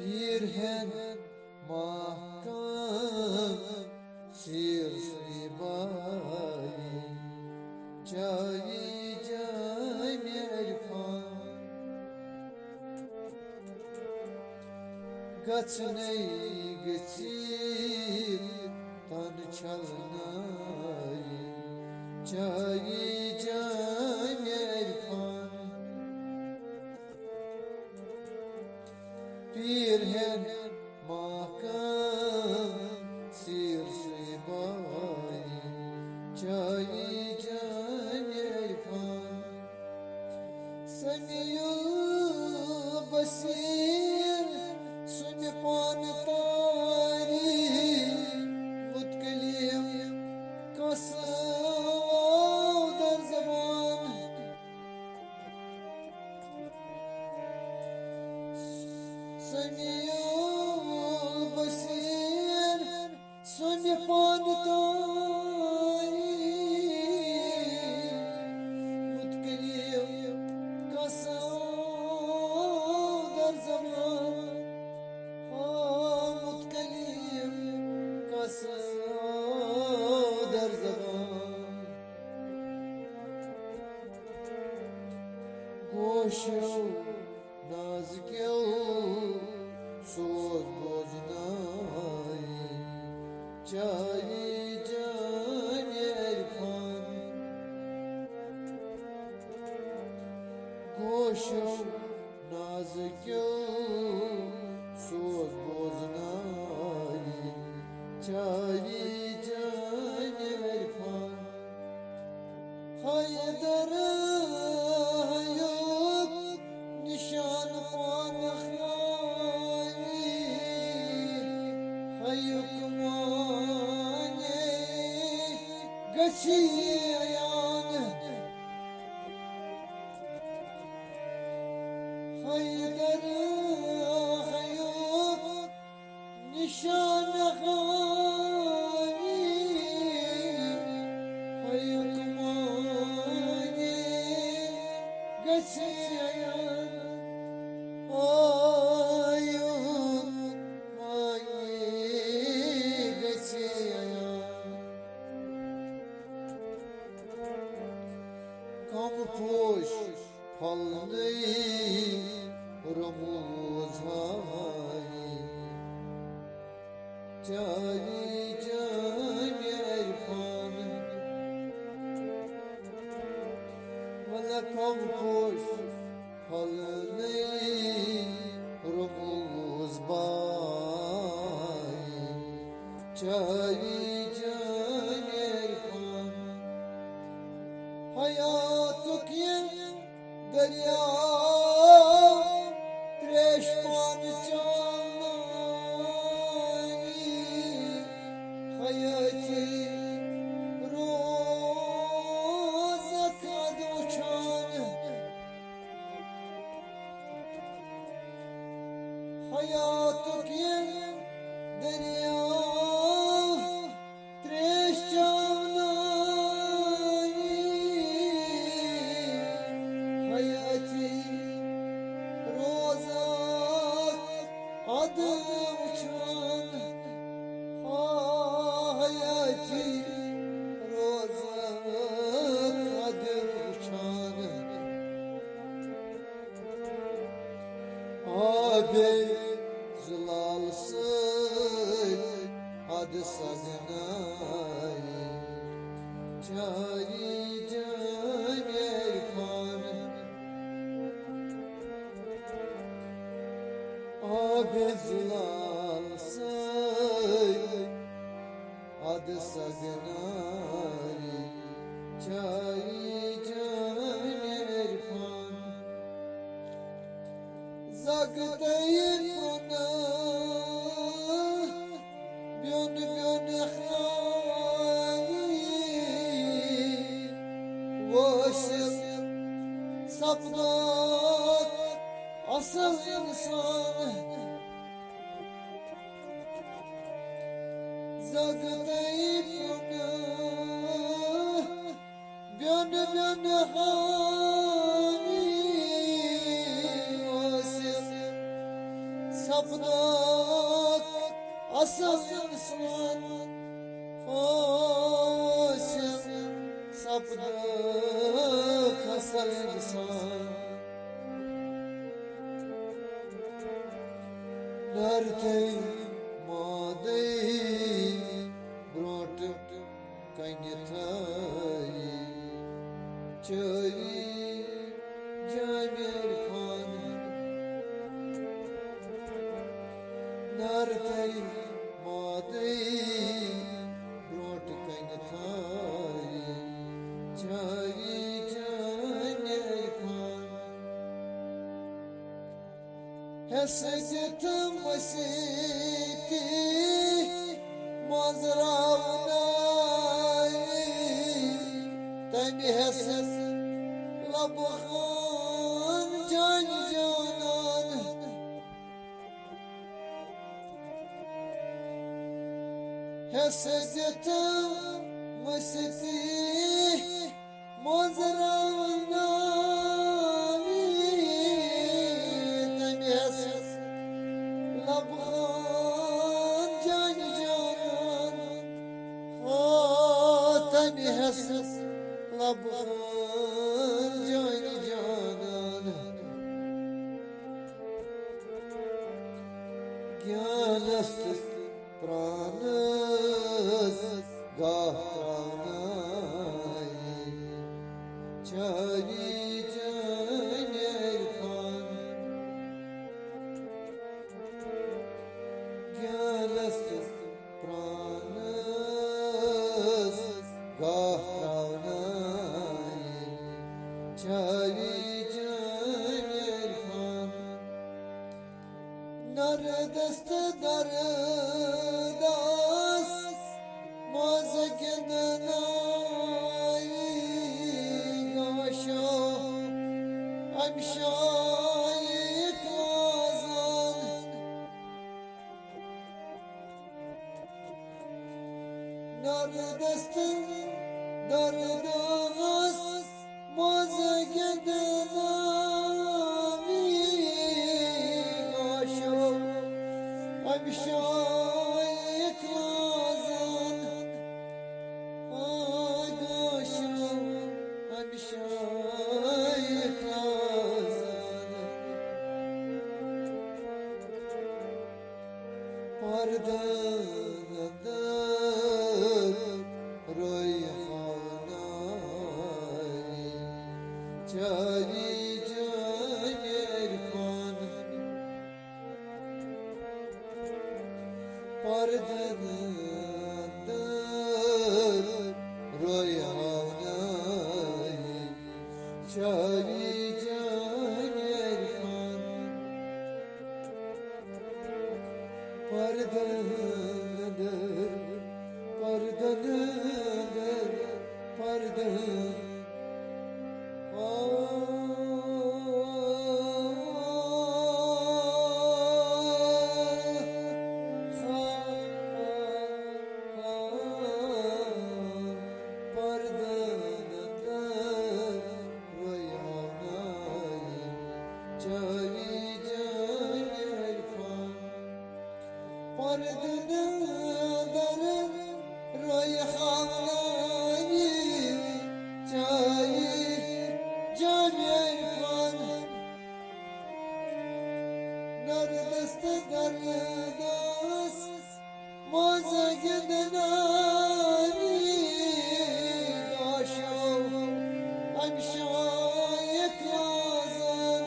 پیرهن محکم سیر سیبایی جایی جای میرکان گچنی گچیر تن چلنایی جایی جای میرکان پیرهن محکم سیر سیبایی جایی جای میرکان سمیو بسیر سمی پان تاری متکلیم کساو در زبان سمیو بسیر سمی پان تاری متکلیم کساو در زبان متکلیم کساو در زبان گوشو نازکیو سوز بوزنایی جایی جای میرکان گوشو نازکیو سوز بوزنایی جایی جای میرکان حیدر hayok nişan panakhnani hayok mani gachiyan haydar hayok nişan khani hayok mani gachiyan hayok mani gachiyan kam poş palni ramuzhai jai jai mirpan wala kam poş palni ramuzbai jai jai mirpan hayatuk yen دریا ترشمان چانی حیاتی روزت دوچان حیاتو که دریا adım uçan hayati rozak adım uçan abi zılalsın adı sadınay cari cari erkan bezlalsın adı sagnari çay çay erfan zagdayın bana byon byon khani vasıf sapnak asıl insan zagdayıp bön bön hani vasıf sapnak asıl insan Hoşum sapnak asıl insan Nertey madey brought kainatay Çayı Jamir Khan Nertey madey brought kainatay Çayı Jamir Khan Hesetim vasiti mazravnay Tani heses labhan can canan Hesetim vasiti mazravnay Tani heses labhan can canan Tani heses labhan can canan Gyanastis pranas gahranay Çari Jamir Khan Gyanastis pranas gahranay Çari Jamir Khan Neredeste dardas Mazekdenay Gaşa Amşayı kazan Neredeste dardas Mazekdenay Gaşa Amşayı kazan Ay gaşa Amşayı kazan Pardanadır Rayhanay Çari Jamir Khan Pardanadır Rayhanay Çari Jamir Khan Pardanadır Pardanadır Neredeste dardas Mazekdenay Gaşa Amşayı kazan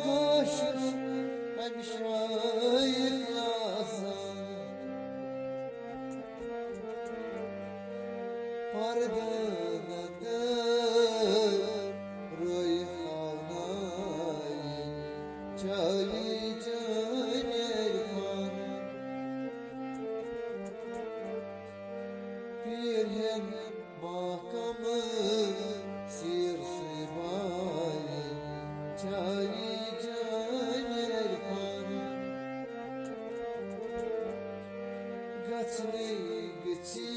Gaşa Amşayı kazan Pardanadır Rayhanay Çayı Jamir Khan Bir hem makamı Sir Sibay Çayı Jamir Khan Gatsli چی